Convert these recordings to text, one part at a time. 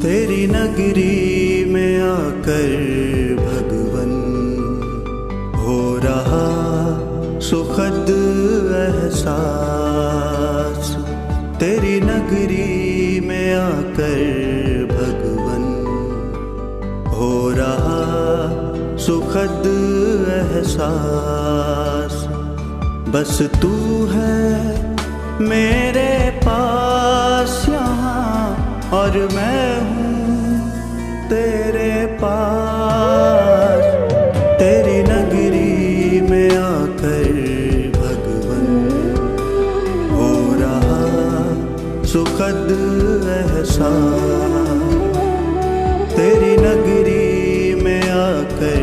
तेरी नगरी में आकर भगवन हो रहा सुखद एहसास। तेरी नगरी में आकर भगवन हो रहा सुखद एहसास। बस तू है मेरे पास यहाँ और मैं हूँ तेरे पास। तेरी नगरी में आकर भगवन हो रहा सुखद एहसास। तेरी नगरी में आकर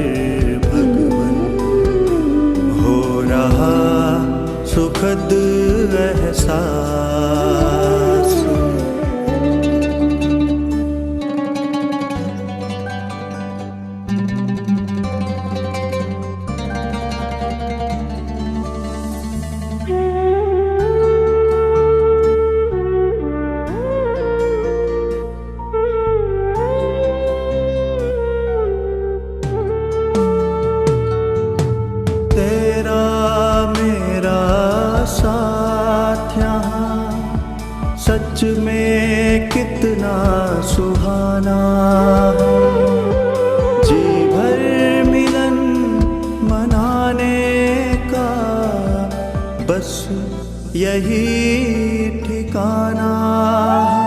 भगवन हो रहा सुखद एहसास। तेरा मेरा साथ यहाँ सच में कितना सुहाना है। जी भर मिलन मनाने का बस यही ठिकाना है।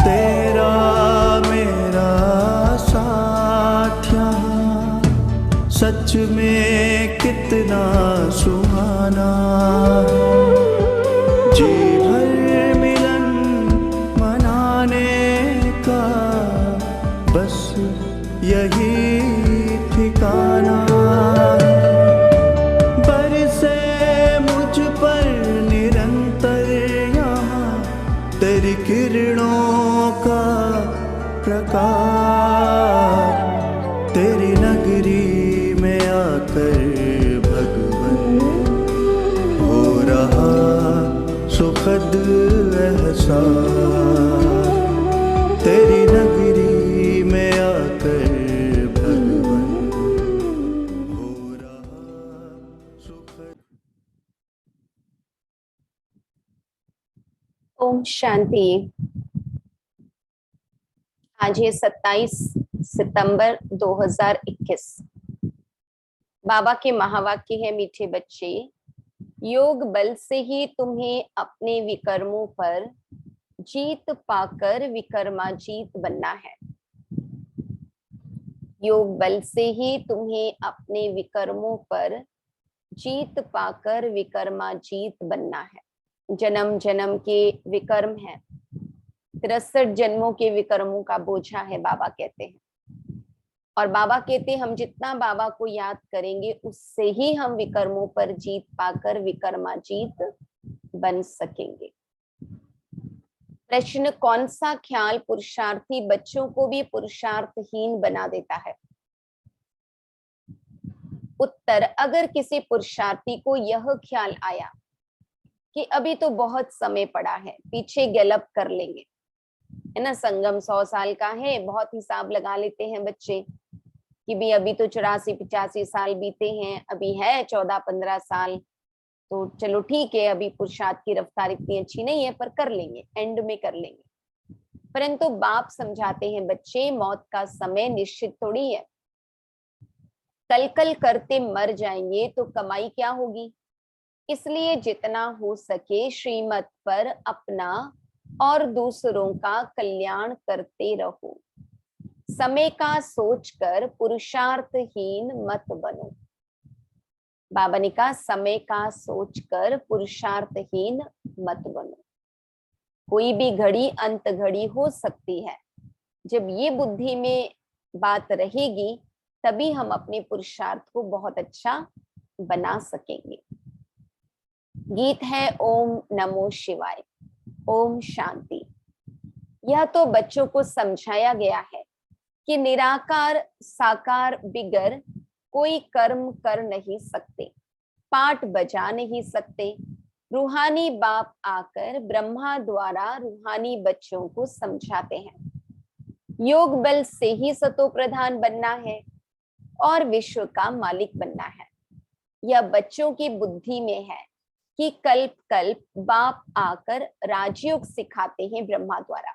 तेरा मेरा साथ यहाँ सच में कितना सुहाना है। जी भर मिलन मनाने का बस यही ठिकाना है। बरसे मुझ पर निरंतर यहाँ तेरी किरणों का प्रकाश। तेरी नगरी में आकर भगवन हो रहा सुखद एहसास। तेरी नगरी में आकर भगवन हो रहा सुखद। ओम शांति। आज है 27 सितंबर 2021। बाबा के महावाक्य है, मीठे बच्चे, योग बल से ही तुम्हें अपने विकर्मों पर जीत पाकर विकर्माजीत बनना है। योग बल से ही तुम्हें अपने विकर्मों पर जीत पाकर विकर्माजीत बनना है। जन्म जन्म के विकर्म है, 63 जन्मों के विकर्मों का बोझा है, बाबा कहते हैं। और बाबा कहते हैं हम जितना बाबा को याद करेंगे उससे ही हम विकर्मों पर जीत पाकर विकर्माजीत बन सकेंगे। प्रश्न, कौन सा ख्याल पुरुषार्थी बच्चों को भी पुरुषार्थहीन बना देता है? उत्तर, अगर किसी पुरुषार्थी को यह ख्याल आया कि अभी तो बहुत समय पड़ा है, पीछे गैलप कर लेंगे, है ना, संगम 100 साल का है, बहुत हिसाब लगा लेते हैं बच्चे कि भी अभी तो 84-85 साल बीते हैं, अभी है 14-15 साल, तो चलो ठीक है, अभी पुरुषार्थ की रफ्तार इतनी अच्छी नहीं है पर कर लेंगे, एंड में कर लेंगे। परंतु बाप समझाते हैं, बच्चे, मौत का समय निश्चित थोड़ी है, कल कल करते मर जाएंगे तो कमाई क्या होगी। इसलिए जितना हो सके श्रीमत पर अपना और दूसरों का कल्याण करते रहो। समय का सोचकर पुरुषार्थहीन मत बनो। बाबा ने कहा, समय का सोचकर पुरुषार्थहीन मत बनो। कोई भी घड़ी अंत घड़ी हो सकती है। जब ये बुद्धि में बात रहेगी तभी हम अपने पुरुषार्थ को बहुत अच्छा बना सकेंगे। गीत है ओम नमो शिवाय। ओम शांति। यह तो बच्चों को समझाया गया है कि निराकार साकार बिगर कोई कर्म कर नहीं सकते, पाठ बजा नहीं सकते। रूहानी बाप आकर ब्रह्मा द्वारा रूहानी बच्चों को समझाते हैं। योग बल से ही सतो प्रधान बनना है और विश्व का मालिक बनना है। यह बच्चों की बुद्धि में है कि कल्प कल्प बाप आकर राजयोग सिखाते हैं ब्रह्मा द्वारा।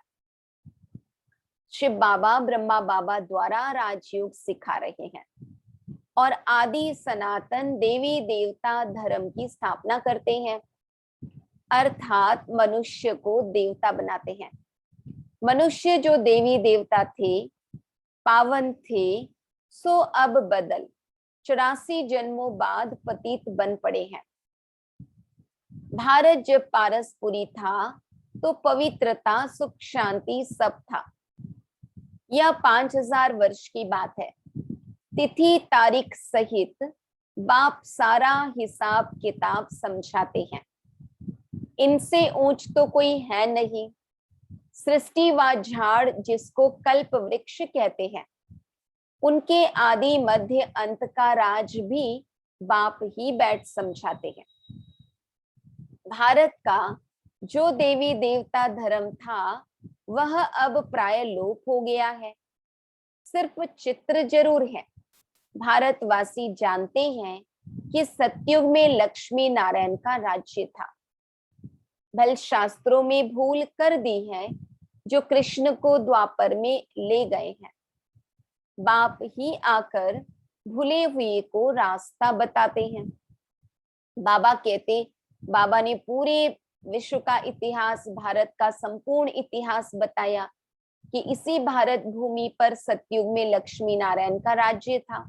शिव बाबा ब्रह्मा बाबा द्वारा राजयोग सिखा रहे हैं और आदि सनातन देवी देवता धर्म की स्थापना करते हैं, अर्थात मनुष्य को देवता बनाते हैं। मनुष्य जो देवी देवता थे, पावन थे, सो अब बदल 84 जन्मों बाद पतित बन पड़े हैं। भारत जब पारसपुरी था तो पवित्रता सुख शांति सब था। यह 5000 वर्ष की बात है। तिथि तारीख सहित बाप सारा हिसाब किताब समझाते हैं। इनसे ऊंच तो कोई है नहीं। सृष्टि व झाड़ जिसको कल्प वृक्ष कहते हैं, उनके आदि मध्य अंत का राज भी बाप ही बैठ समझाते हैं। भारत का जो देवी देवता धर्म था वह अब प्राय लोप हो गया है। सिर्फ चित्र जरूर है। भारतवासी जानते हैं कि सतयुग में लक्ष्मी नारायण का राज्य था। भल शास्त्रों में भूल कर दी है जो कृष्ण को द्वापर में ले गए हैं। बाप ही आकर भूले हुए को रास्ता बताते हैं। बाबा कहते, बाबा ने पूरे विश्व का इतिहास, भारत का संपूर्ण इतिहास बताया कि इसी भारत भूमि पर सतयुग में लक्ष्मी नारायण का राज्य था।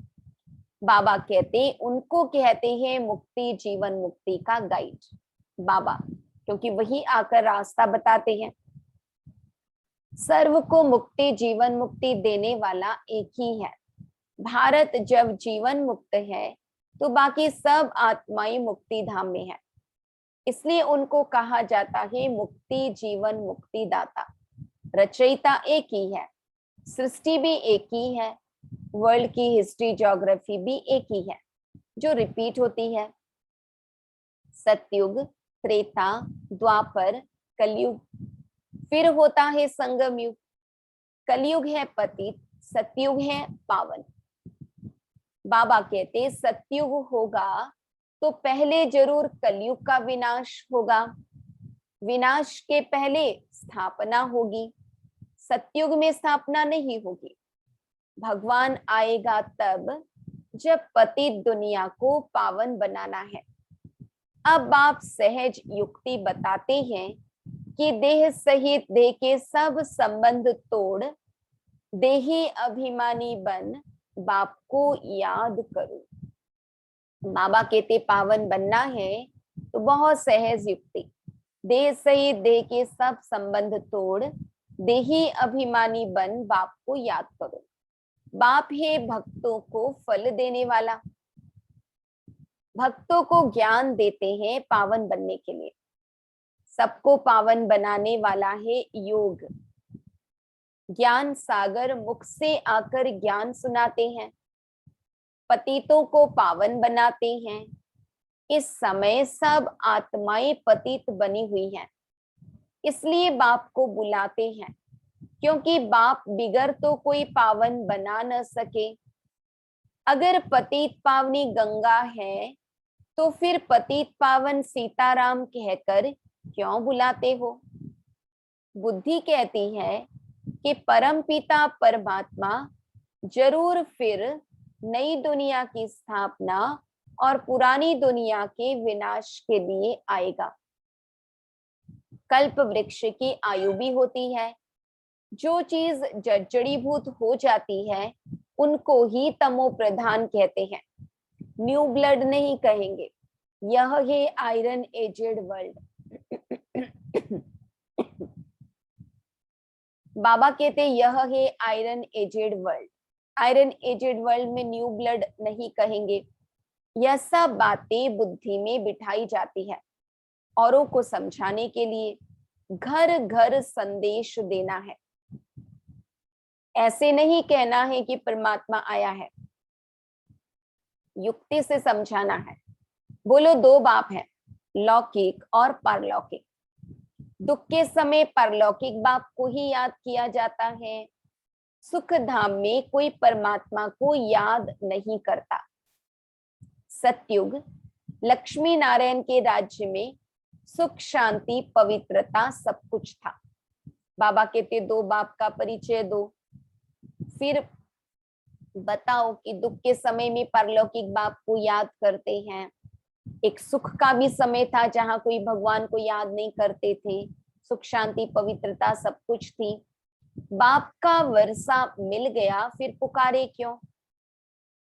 बाबा कहते, उनको कहते हैं मुक्ति जीवन मुक्ति का गाइड बाबा, क्योंकि वही आकर रास्ता बताते हैं। सर्व को मुक्ति जीवन मुक्ति देने वाला एक ही है। भारत जब जीवन मुक्त है तो बाकी सब आत्माएं मुक्ति धाम में है। इसलिए उनको कहा जाता है मुक्ति जीवन मुक्ति दाता। रचयिता एक ही है, सृष्टि भी एक ही है, वर्ल्ड की हिस्ट्री ज्योग्राफी भी एक ही है जो रिपीट होती है। सतयुग, त्रेता, द्वापर, कलयुग, फिर होता है संगम युग। कलयुग है पतित, सतयुग है पावन। बाबा कहते सतयुग होगा तो पहले जरूर कलयुग का विनाश होगा। विनाश के पहले स्थापना होगी। सतयुग में स्थापना नहीं होगी। भगवान आएगा तब जब पतित दुनिया को पावन बनाना है। अब बाप सहज युक्ति बताते हैं कि देह सहित देह के सब संबंध तोड़ देही अभिमानी बन बाप को याद करो। बाबा कहते पावन बनना है तो बहुत सहज युक्ति, देह सहित देह के सब संबंध तोड़ देही अभिमानी बन बाप को याद करो। बाप है भक्तों को फल देने वाला। भक्तों को ज्ञान देते हैं पावन बनने के लिए। सबको पावन बनाने वाला है योग। ज्ञान सागर मुख से आकर ज्ञान सुनाते हैं, पतितों को पावन बनाते हैं। इस समय सब आत्माएं पतित बनी हुई हैं, इसलिए बाप को बुलाते हैं, क्योंकि बाप बिगर तो कोई पावन बना न सके। अगर पतित पावनी गंगा है तो फिर पतित पावन सीताराम कहकर क्यों बुलाते हो? बुद्धि कहती है कि परम पिता परमात्मा जरूर फिर नई दुनिया की स्थापना और पुरानी दुनिया के विनाश के लिए आएगा। कल्प वृक्ष की आयु भी होती है। जो चीज जड़ीभूत हो जाती है उनको ही तमो प्रधान कहते हैं, न्यू ब्लड नहीं कहेंगे। यह है आयरन एजेड वर्ल्ड। बाबा कहते यह है iron aged world. Iron aged world में न्यू ब्लड नहीं कहेंगे। यह सब बातें बुद्धि में बिठाई जाती है औरों को समझाने के लिए। घर घर संदेश देना है। ऐसे नहीं कहना है कि परमात्मा आया है, युक्ति से समझाना है। बोलो दो बाप है, लौकिक और पारलौकिक। दुख के समय पारलौकिक बाप को ही याद किया जाता है सुख धाम में कोई परमात्मा को याद नहीं करता। सतयुग लक्ष्मी नारायण के राज्य में सुख, शांति, पवित्रता सब कुछ था। बाबा कहते दो बाप का परिचय दो, फिर बताओ कि दुख के समय में परलौकिक बाप को याद करते हैं। एक सुख का भी समय था जहां कोई भगवान को याद नहीं करते थे। सुख, शांति, पवित्रता सब कुछ थी। बाप का वर्षा मिल गया, फिर पुकारे क्यों?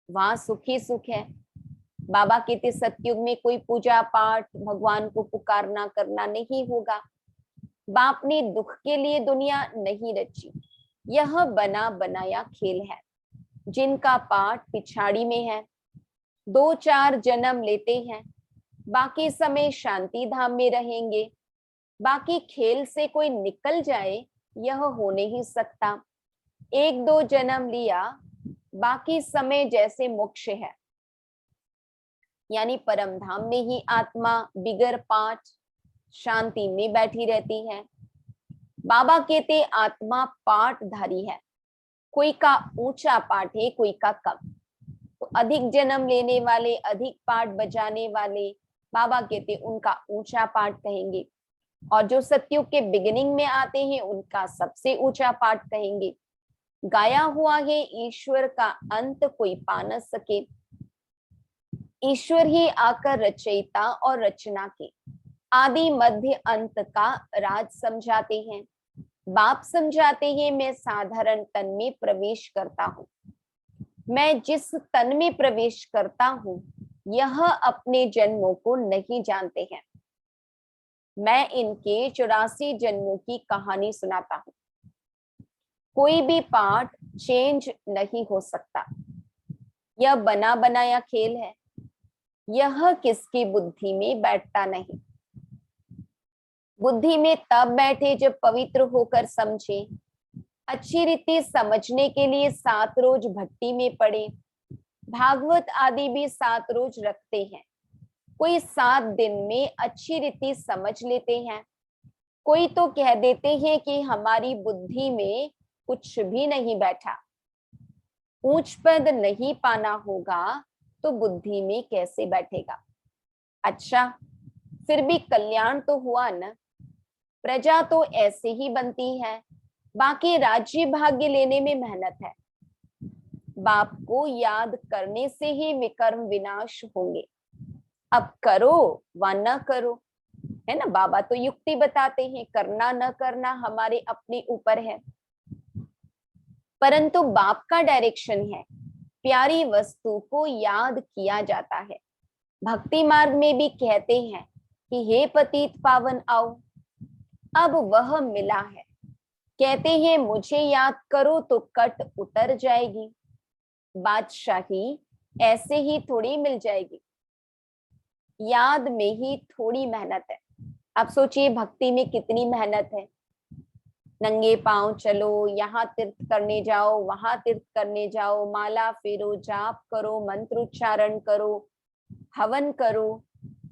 वहां सुख ही सुख है। बाबा कहते सतयुग में कोई पूजा पाठ, भगवान को पुकारना करना नहीं होगा। बाप ने दुख के लिए दुनिया नहीं रची। यह बना बनाया खेल है। जिनका पाठ पिछाड़ी में है, 2-4 जन्म लेते हैं, बाकी समय शांति धाम में रहेंगे। बाकी खेल से कोई निकल जाए यह हो नहीं सकता। 1-2 जन्म लिया, बाकी समय जैसे मोक्ष है, यानी परम धाम में ही आत्मा बिगर पाठ शांति में बैठी रहती है। बाबा कहते आत्मा पाठधारी है। कोई का ऊंचा पाठ है, कोई का कम। तो अधिक जन्म लेने वाले, अधिक पाठ बजाने वाले, बाबा कहते उनका ऊंचा पाठ कहेंगे, और जो सतयुग के बिगिनिंग में आते हैं उनका सबसे ऊंचा पाठ कहेंगे। गाया हुआ है ईश्वर का अंत कोई पा न सके। ईश्वर ही आकर रचयिता और रचना के आदि मध्य अंत का राज समझाते हैं। बाप समझाते हैं मैं साधारण तन में प्रवेश करता हूँ। मैं जिस तन में प्रवेश करता हूँ यह अपने जन्मों को नहीं जानते हैं। मैं इनके 84 जन्मों की कहानी सुनाता हूँ। कोई भी पाठ चेंज नहीं हो सकता। यह बना बनाया खेल है। यह किसकी बुद्धि में बैठता नहीं। बुद्धि में तब बैठे जब पवित्र होकर समझे। अच्छी रीति समझने के लिए 7 रोज भट्टी में पड़े। भागवत आदि भी 7 रोज रखते हैं। कोई 7 दिन में अच्छी रीति समझ लेते हैं। कोई तो कह देते हैं कि हमारी बुद्धि में कुछ भी नहीं बैठा। ऊंच पद नहीं पाना होगा तो बुद्धि में कैसे बैठेगा? अच्छा, फिर भी कल्याण तो हुआ न। प्रजा तो ऐसे ही बनती है। बाकी राज्य भाग्य लेने में मेहनत है। बाप को याद करने से ही विकर्म विनाश होंगे। अब करो व न करो, है ना। बाबा तो युक्ति बताते हैं, करना न करना हमारे अपने ऊपर है। परंतु बाप का डायरेक्शन है, प्यारी वस्तु को याद किया जाता है। भक्ति मार्ग में भी कहते हैं कि हे पतित पावन आओ। अब वह मिला है। कहते हैं मुझे याद करो तो कट उतर जाएगी। बादशाही ऐसे ही थोड़ी मिल जाएगी। याद में ही थोड़ी मेहनत है। आप सोचिए भक्ति में कितनी मेहनत है। नंगे पांव चलो, यहाँ तीर्थ करने जाओ, वहां तीर्थ करने जाओ, माला फेरो, जाप करो, मंत्र उच्चारण करो, हवन करो।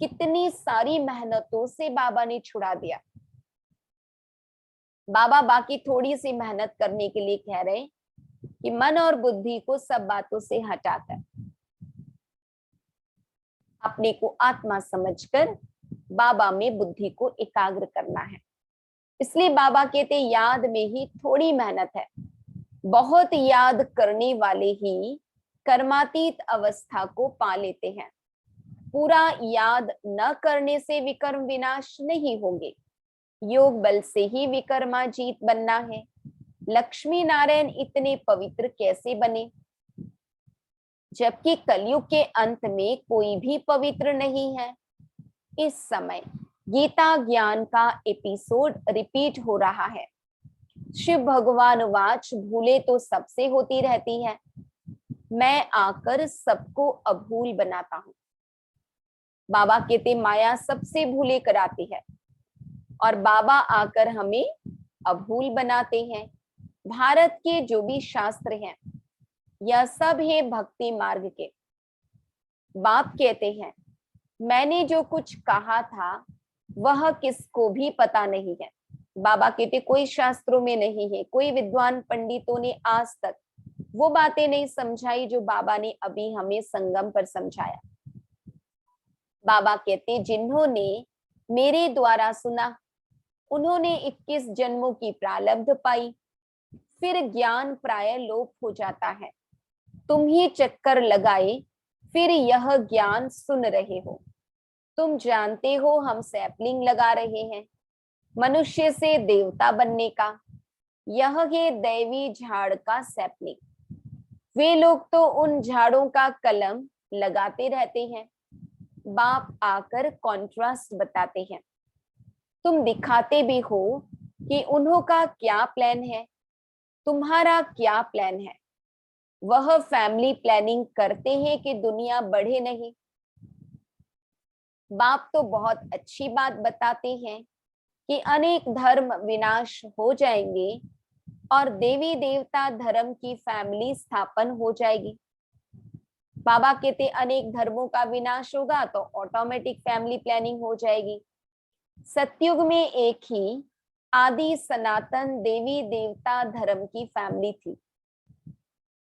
कितनी सारी मेहनतों से बाबा ने छुड़ा दिया। बाबा बाकी थोड़ी सी मेहनत करने के लिए कह रहे कि मन और बुद्धि को सब बातों से हटाकर अपने को आत्मा समझकर बाबा में बुद्धि को एकाग्र करना है। इसलिए बाबा कहते याद में ही थोड़ी मेहनत है। बहुत याद करने वाले ही कर्मातीत अवस्था को पा लेते हैं। पूरा याद न करने से विकर्म विनाश नहीं होंगे। योग बल से ही विकर्माजीत बनना है। लक्ष्मी नारायण इतने पवित्र कैसे बने, जबकि कलयुग के अंत में कोई भी पवित्र नहीं है। इस समय गीता ज्ञान का एपिसोड रिपीट हो रहा है। शिव भगवान वाच भूले तो सबसे होती रहती है, मैं आकर सबको अभूल बनाता हूं। बाबा कहते माया सबसे भूले कराती है और बाबा आकर हमें अभूल बनाते हैं। भारत के जो भी शास्त्र हैं यह सब है भक्ति मार्ग के। बाप कहते हैं मैंने जो कुछ कहा था वह किसको भी पता नहीं है। बाबा कहते कोई शास्त्रों में नहीं है, कोई विद्वान पंडितों ने आज तक वो बातें नहीं समझाई जो बाबा ने अभी हमें संगम पर समझाया। बाबा कहते जिन्होंने मेरे द्वारा सुना उन्होंने 21 जन्मों की प्रारब्ध पाई, फिर ज्ञान प्राय लोप हो जाता है। तुम ही चक्कर लगाए फिर यह ज्ञान सुन रहे हो। तुम जानते हो हम सैपलिंग लगा रहे हैं मनुष्य से देवता बनने का, यह है दैवी झाड़ का सैपलिंग। वे लोग तो उन झाड़ों का कलम लगाते रहते हैं, बाप आकर कॉन्ट्रास्ट बताते हैं। तुम दिखाते भी हो कि उन्हों का क्या प्लान है, तुम्हारा क्या प्लान है। वह फैमिली प्लानिंग करते हैं कि दुनिया बढ़े नहीं। बाप तो बहुत अच्छी बात बताते हैं कि अनेक धर्म विनाश हो जाएंगे और देवी देवता धर्म की फैमिली स्थापन हो जाएगी। बाबा कहते अनेक धर्मों का विनाश होगा तो ऑटोमेटिक फैमिली प्लानिंग हो जाएगी। सतयुग में एक ही आदि सनातन देवी देवता धर्म की फैमिली थी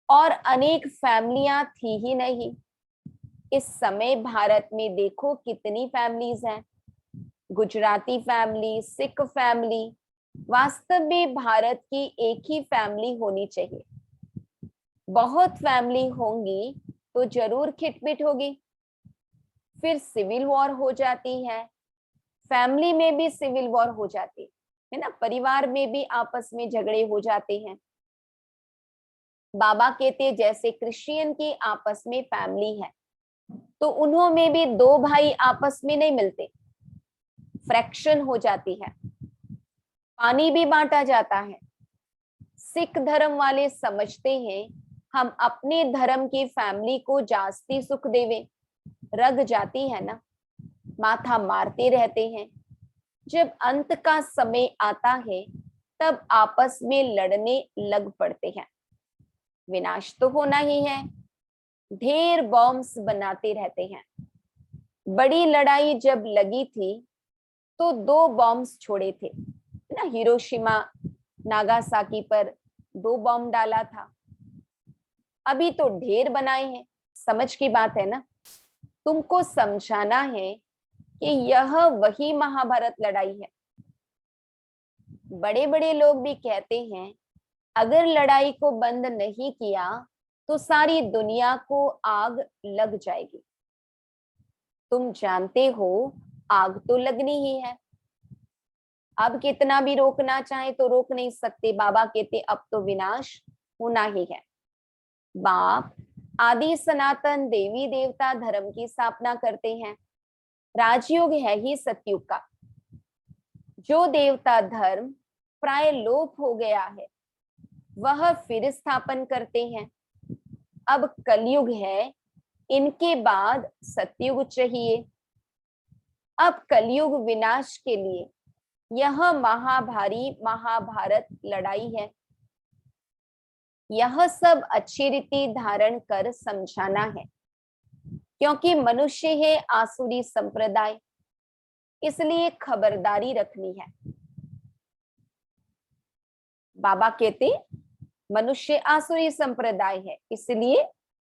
और अनेक फैमिलियां थी ही नहीं। इस समय भारत में देखो कितनी फैमिलीज हैं, गुजराती फैमिली, सिख फैमिली। वास्तव में भारत की एक ही फैमिली होनी चाहिए। बहुत फैमिली होंगी तो जरूर खिटपिट होगी, फिर सिविल वॉर हो जाती है, फैमिली में भी सिविल वॉर हो जाती है ना, परिवार में भी आपस में झगड़े हो जाते हैं। बाबा कहते जैसे क्रिश्चियन की आपस में फैमिली है तो उन्हों में भी दो भाई आपस में नहीं मिलते, फ्रैक्शन हो जाती है, पानी भी बांटा जाता है। सिख धर्म वाले समझते हैं हम अपने धर्म की फैमिली को जास्ती सुख देवे, रग जाती है ना, माथा मारते रहते हैं। जब अंत का समय आता है तब आपस में लड़ने लग पड़ते हैं। विनाश तो होना ही है, ढेर बॉम्ब्स बनाते रहते हैं। बड़ी लड़ाई जब लगी थी तो 2 बॉम्ब्स छोड़े थे ना, हिरोशिमा नागासाकी पर 2 बॉम्ब डाला था, अभी तो ढेर बनाए हैं। समझ की बात है ना, तुमको समझाना है कि यह वही महाभारत लड़ाई है। बड़े बड़े लोग भी कहते हैं अगर लड़ाई को बंद नहीं किया तो सारी दुनिया को आग लग जाएगी। तुम जानते हो आग तो लगनी ही है, अब कितना भी रोकना चाहे तो रोक नहीं सकते। बाबा कहते अब तो विनाश होना ही है। बाप आदि सनातन देवी देवता धर्म की स्थापना करते हैं। राजयोग है ही सतयुग का। जो देवता धर्म प्राय लोप हो गया है वह फिर स्थापन करते हैं। अब कलयुग है, इनके बाद सतयुग चाहिए। अब कलयुग विनाश के लिए यह महाभारी महाभारत लड़ाई है। यह सब अच्छी रीति धारण कर समझाना है, क्योंकि मनुष्य है आसुरी संप्रदाय, इसलिए खबरदारी रखनी है। बाबा कहते मनुष्य आसुरी संप्रदाय है इसलिए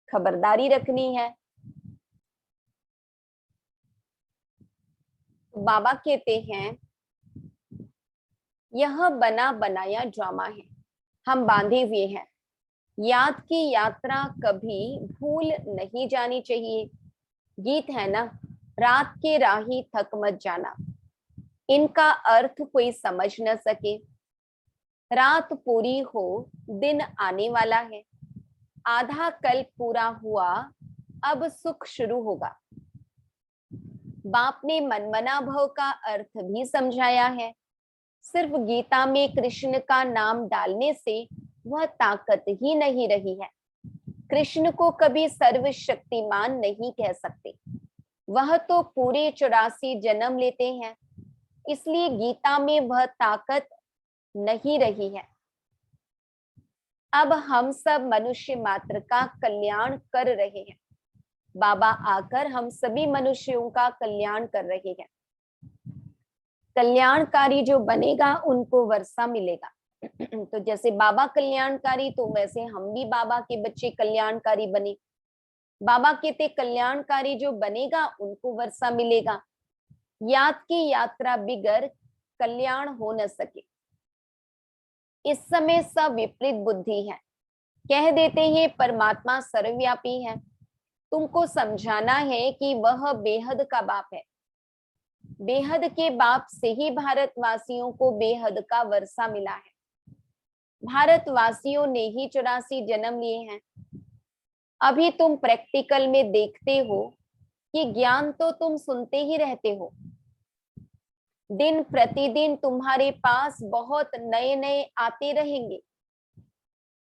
खबरदारी रखनी है। बाबा कहते हैं यह बना बनाया ड्रामा है, हम बांधे हुए हैं। याद की यात्रा कभी भूल नहीं जानी चाहिए। गीत है ना, रात के राही थक मत जाना। इनका अर्थ कोई समझ न सके। रात पूरी हो दिन आने वाला है, आधा कल पूरा हुआ अब सुख शुरू होगा। बाप ने मनमना भव का अर्थ भी समझाया है। सिर्फ गीता में कृष्ण का नाम डालने से वह ताकत ही नहीं रही है। कृष्ण को कभी सर्वशक्तिमान नहीं कह सकते, वह तो पूरे 84 जन्म लेते हैं, इसलिए गीता में वह ताकत नहीं रही है। अब हम सब मनुष्य मात्र का कल्याण कर रहे हैं। बाबा आकर हम सभी मनुष्यों का कल्याण कर रहे हैं। कल्याणकारी जो बनेगा उनको वर्षा मिलेगा। तो जैसे बाबा कल्याणकारी, तो वैसे हम भी बाबा के बच्चे कल्याणकारी बने। बाबा कहते कल्याणकारी जो बनेगा उनको वर्षा मिलेगा। याद की यात्रा बिगर कल्याण हो न सके। इस समय सब विपरीत बुद्धि है, कह देते हैं परमात्मा सर्वव्यापी है। तुमको समझाना है कि वह बेहद का बाप है। बेहद के बाप से ही भारतवासियों को बेहद का वर्षा मिला है। भारतवासियों ने ही 84 जन्म लिए हैं। अभी तुम प्रैक्टिकल में देखते हो कि ज्ञान तो तुम सुनते ही रहते हो। दिन प्रतिदिन तुम्हारे पास बहुत नए नए आते रहेंगे।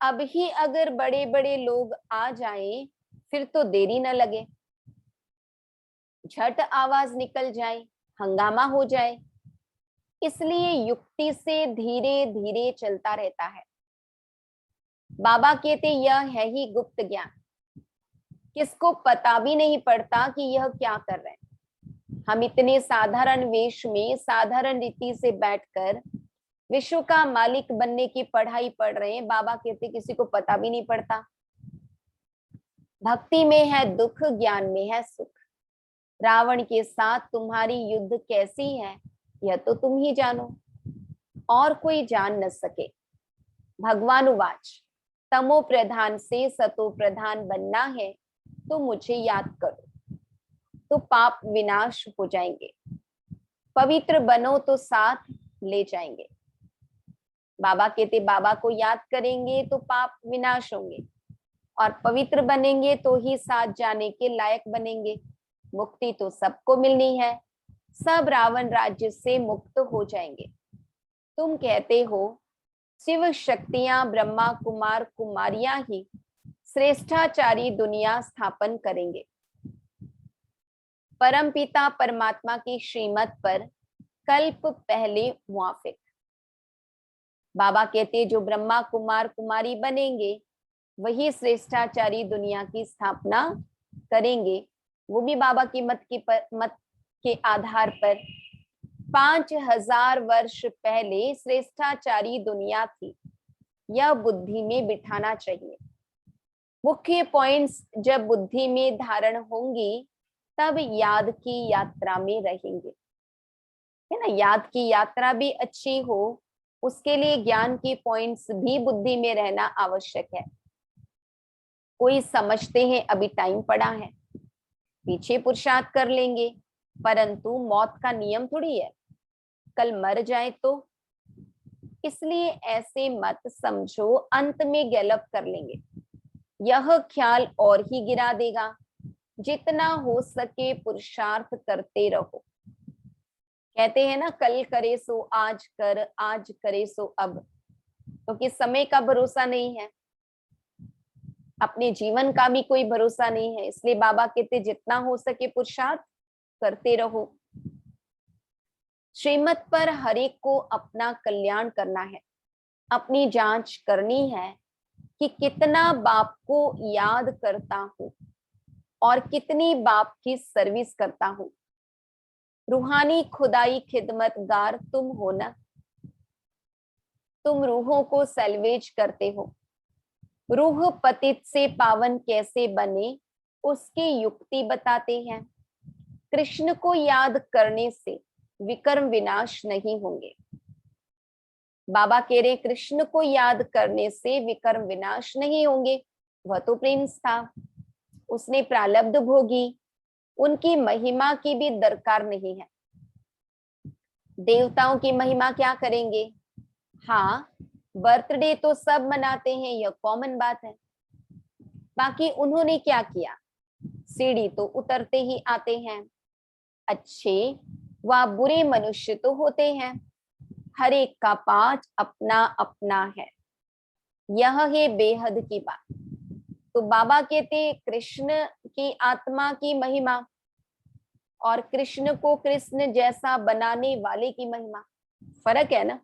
अब ही अगर बड़े बड़े लोग आ जाएं, फिर तो देरी न लगे, झट आवाज निकल जाए, हंगामा हो जाए। इसलिए युक्ति से धीरे धीरे चलता रहता है। बाबा कहते यह है ही गुप्त ज्ञान, किसको पता भी नहीं पड़ता कि यह क्या कर रहे हैं। हम इतने साधारण वेश में साधारण रीति से बैठकर विश्व का मालिक बनने की पढ़ाई पढ़ रहे हैं। बाबा कहते किसी को पता भी नहीं पड़ता। भक्ति में है दुख, ज्ञान में है सुख। रावण के साथ तुम्हारी युद्ध कैसी है यह तो तुम ही जानो, और कोई जान न सके। भगवान उवाच, तमो प्रधान से सतो प्रधान बनना है तो मुझे याद करो, तो पाप विनाश हो जाएंगे। पवित्र बनो तो साथ ले जाएंगे। बाबा कहते बाबा को याद करेंगे तो पाप विनाश होंगे, और पवित्र बनेंगे तो ही साथ जाने के लायक बनेंगे। मुक्ति तो सबको मिलनी है, सब रावण राज्य से मुक्त हो जाएंगे। तुम कहते हो शिव शक्तियां ब्रह्मा कुमार कुमारियां ही श्रेष्ठाचारी दुनिया स्थापन करेंगे। परम पिता परमात्मा की श्रीमत पर कल्प पहले मुआफिक। बाबा कहते जो ब्रह्मा कुमार कुमारी बनेंगे वही श्रेष्ठाचारी दुनिया की स्थापना करेंगे। वो भी बाबा की मत के आधार पर 5000 वर्ष पहले श्रेष्ठाचारी दुनिया थी। यह बुद्धि में बिठाना चाहिए। मुख्य पॉइंट्स जब बुद्धि में धारण होंगी तब याद की यात्रा में रहेंगे, है ना। याद की यात्रा भी अच्छी हो उसके लिए ज्ञान की पॉइंट्स भी बुद्धि में रहना आवश्यक है। कोई समझते हैं अभी टाइम पड़ा है, पीछे पुरुषार्थ कर लेंगे, परंतु मौत का नियम थोड़ी है, कल मर जाए तो। इसलिए ऐसे मत समझो अंत में गैलप कर लेंगे, यह ख्याल और ही गिरा देगा। जितना हो सके पुरुषार्थ करते रहो। कहते हैं ना कल करे सो आज कर, आज करे सो अब, क्योंकि समय का भरोसा नहीं है, अपने जीवन का भी कोई भरोसा नहीं है। इसलिए बाबा कहते जितना हो सके पुरुषार्थ करते रहो। श्रीमत पर हर एक को अपना कल्याण करना है, अपनी जांच करनी है कि कितना बाप को याद करता हूं और कितनी बाप की सर्विस करता हूं। रूहानी खुदाई खिदमतगार तुम हो ना, तुम रूहों को सैल्वेज करते हो। रूह पतित से पावन कैसे बने उसकी युक्ति बताते हैं। कृष्ण को याद करने से विकर्म विनाश नहीं होंगे। बाबा कह रहे कृष्ण को याद करने से विकर्म विनाश नहीं होंगे। वह तो प्रिंस था, उसने प्रारब्ध भोगी, उनकी महिमा की भी दरकार नहीं है। देवताओं की महिमा क्या करेंगे? हाँ, बर्थडे तो सब मनाते हैं, यह कॉमन बात है। बाकी उन्होंने क्या किया? सीढ़ी तो उतरते ही आते हैं। अच्छे व बुरे मनुष्य तो होते हैं, हर एक का पाठ अपना अपना है। यह है बेहद की बात। तो बाबा कहते कृष्ण की आत्मा की महिमा और कृष्ण को कृष्ण जैसा बनाने वाले की महिमा, फर्क है ना।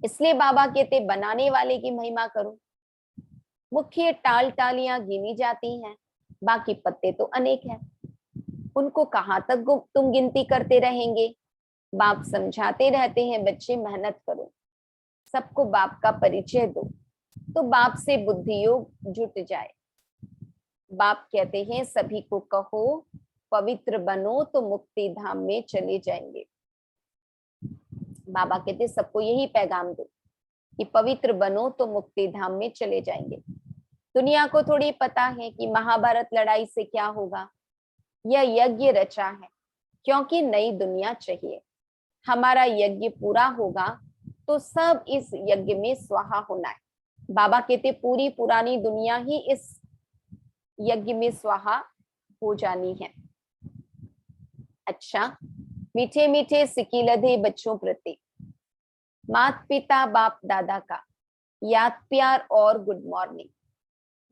इसलिए बाबा कहते बनाने वाले की महिमा करो। मुख्य टाल टालियां गिनी जाती हैं, बाकी पत्ते तो अनेक हैं, उनको कहां तक तुम गिनती करते रहेंगे। बाप समझाते रहते हैं बच्चे मेहनत करो, सबको बाप का परिचय दो, तो बाप से बुद्धि योग जुट जाए। बाप कहते हैं सभी को कहो पवित्र बनो तो मुक्ति धाम में चले जाएंगे। बाबा कहते सबको यही पैगाम दो कि पवित्र बनो तो मुक्ति धाम में चले जाएंगे। दुनिया को थोड़ी पता है कि महाभारत लड़ाई से क्या होगा। यह यज्ञ रचा है क्योंकि नई दुनिया चाहिए। हमारा यज्ञ पूरा होगा तो सब इस यज्ञ में स्वाहा होना है। बाबा कहते पूरी पुरानी दुनिया ही इस यज्ञ में स्वाहा हो जानी है। अच्छा, मीठे मीठे सिकीलधे बच्चों प्रति माता पिता बाप दादा का याद प्यार और गुड मॉर्निंग।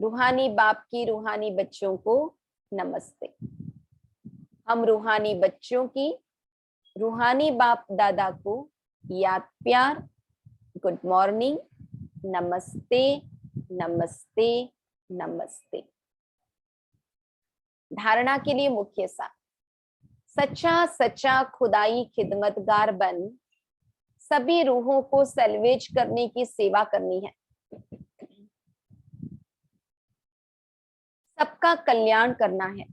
रूहानी बाप की रूहानी बच्चों को नमस्ते। हम रूहानी बच्चों की रूहानी बाप दादा को याद प्यार, गुड मॉर्निंग, नमस्ते नमस्ते नमस्ते। धारणा के लिए मुख्य सार, सच्चा सच्चा खुदाई खिदमतगार बन सभी रूहों को सैल्वेज करने की सेवा करनी है। सबका कल्याण करना है,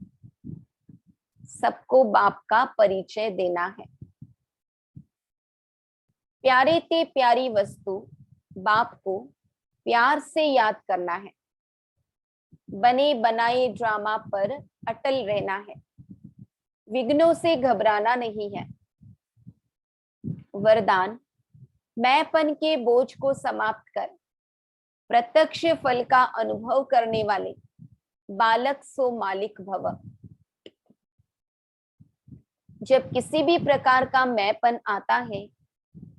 सबको बाप का परिचय देना है। प्यारे ते प्यारी वस्तु बाप को प्यार से याद करना है। बने बनाए ड्रामा पर अटल रहना है। विघ्नों से घबराना नहीं है। वरदान, मैंपन के बोझ को समाप्त कर प्रत्यक्ष फल का अनुभव करने वाले बालक सो मालिक भव। जब किसी भी प्रकार का मैंपन आता है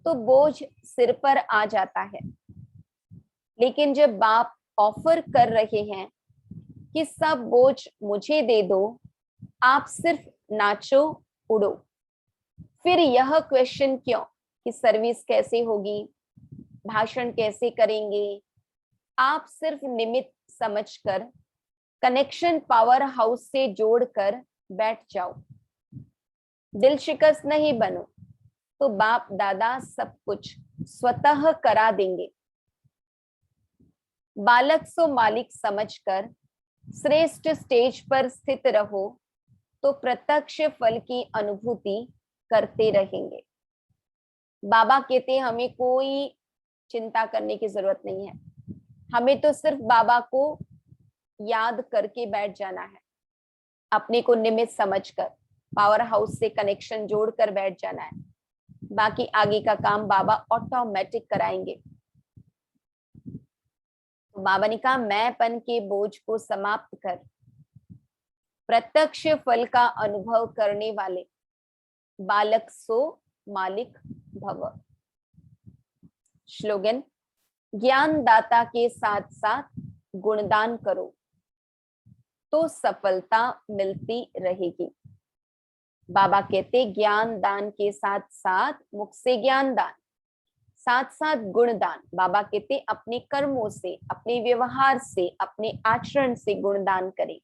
तो बोझ सिर पर आ जाता है, लेकिन जब बाप ऑफर कर रहे हैं कि सब बोझ मुझे दे दो, आप सिर्फ नाचो उड़ो, फिर यह क्वेश्चन क्यों कि सर्विस कैसे होगी, भाषण कैसे करेंगे। आप सिर्फ निमित्त समझकर कनेक्शन पावर हाउस से जोड़कर बैठ जाओ। दिल शिकस्त नहीं बनो तो बाप दादा सब कुछ स्वतः करा देंगे। बालक सो मालिक समझकर श्रेष्ठ स्टेज पर स्थित रहो तो प्रत्यक्ष फल की अनुभूति करते रहेंगे। बाबा कहते हमें कोई चिंता करने की जरूरत नहीं है, हमें तो सिर्फ बाबा को याद करके बैठ जाना है। अपने को निमित्त समझकर पावर हाउस से कनेक्शन जोड़कर बैठ जाना है। बाकी आगे का काम बाबा ऑटोमेटिक कराएंगे। तो बाबा ने कहा मैंपन के बोझ को समाप्त कर प्रत्यक्ष फल का अनुभव करने वाले बालक सो मालिक भव। श्लोगन, ज्ञान दाता के साथ साथ गुणदान करो तो सफलता मिलती रहेगी। बाबा कहते ज्ञान दान के साथ साथ मुख से ज्ञान दान, साथ साथ गुणदान। बाबा कहते अपने कर्मों से, अपने व्यवहार से, अपने आचरण से गुणदान करें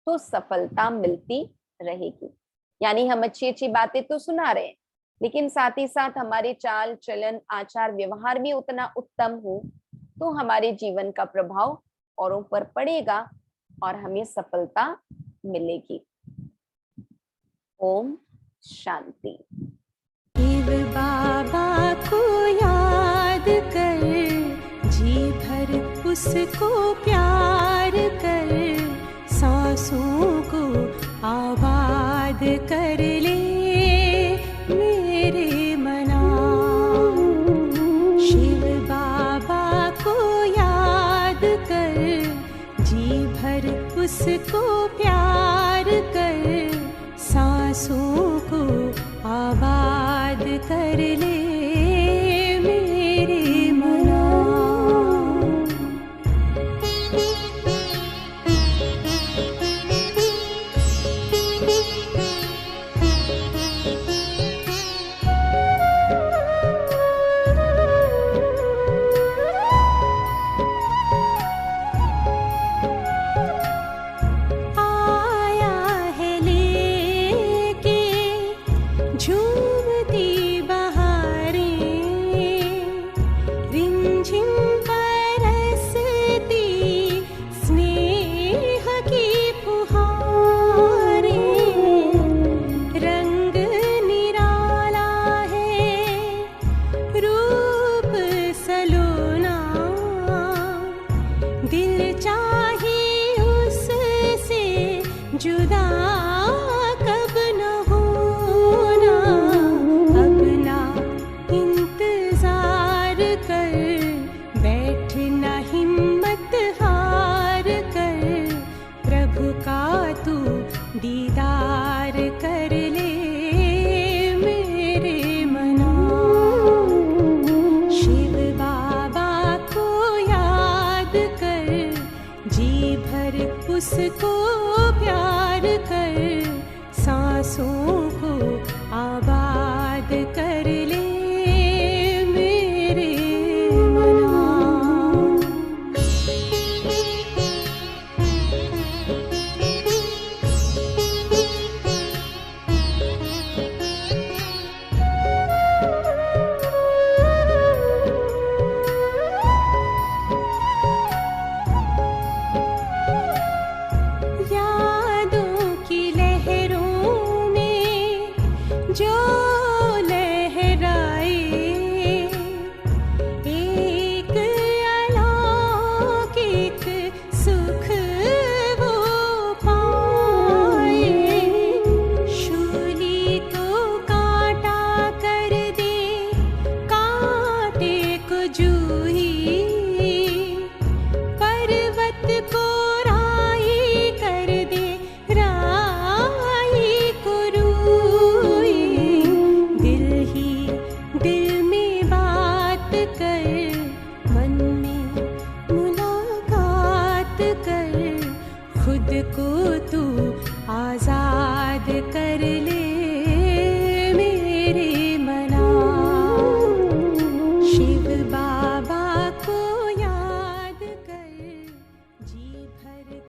तो सफलता मिलती रहेगी। यानी हम अच्छी अच्छी बातें तो सुना रहे हैं, लेकिन साथ ही साथ हमारे चाल चलन आचार व्यवहार भी उतना उत्तम हो तो हमारे जीवन का प्रभाव औरों पर पड़ेगा और हमें सफलता मिलेगी। ओम शांति। शिव बाबा को याद कर, जी भर उसको प्यार कर, सांसों को आबाद कर ले मेरे मना। शिव बाबा को याद कर, जी भर उसको प्यार कर, सांसों को आबाद कर ले मेरे मना। आया है लेके झूमती बात कर, खुद को तू आजाद कर ले।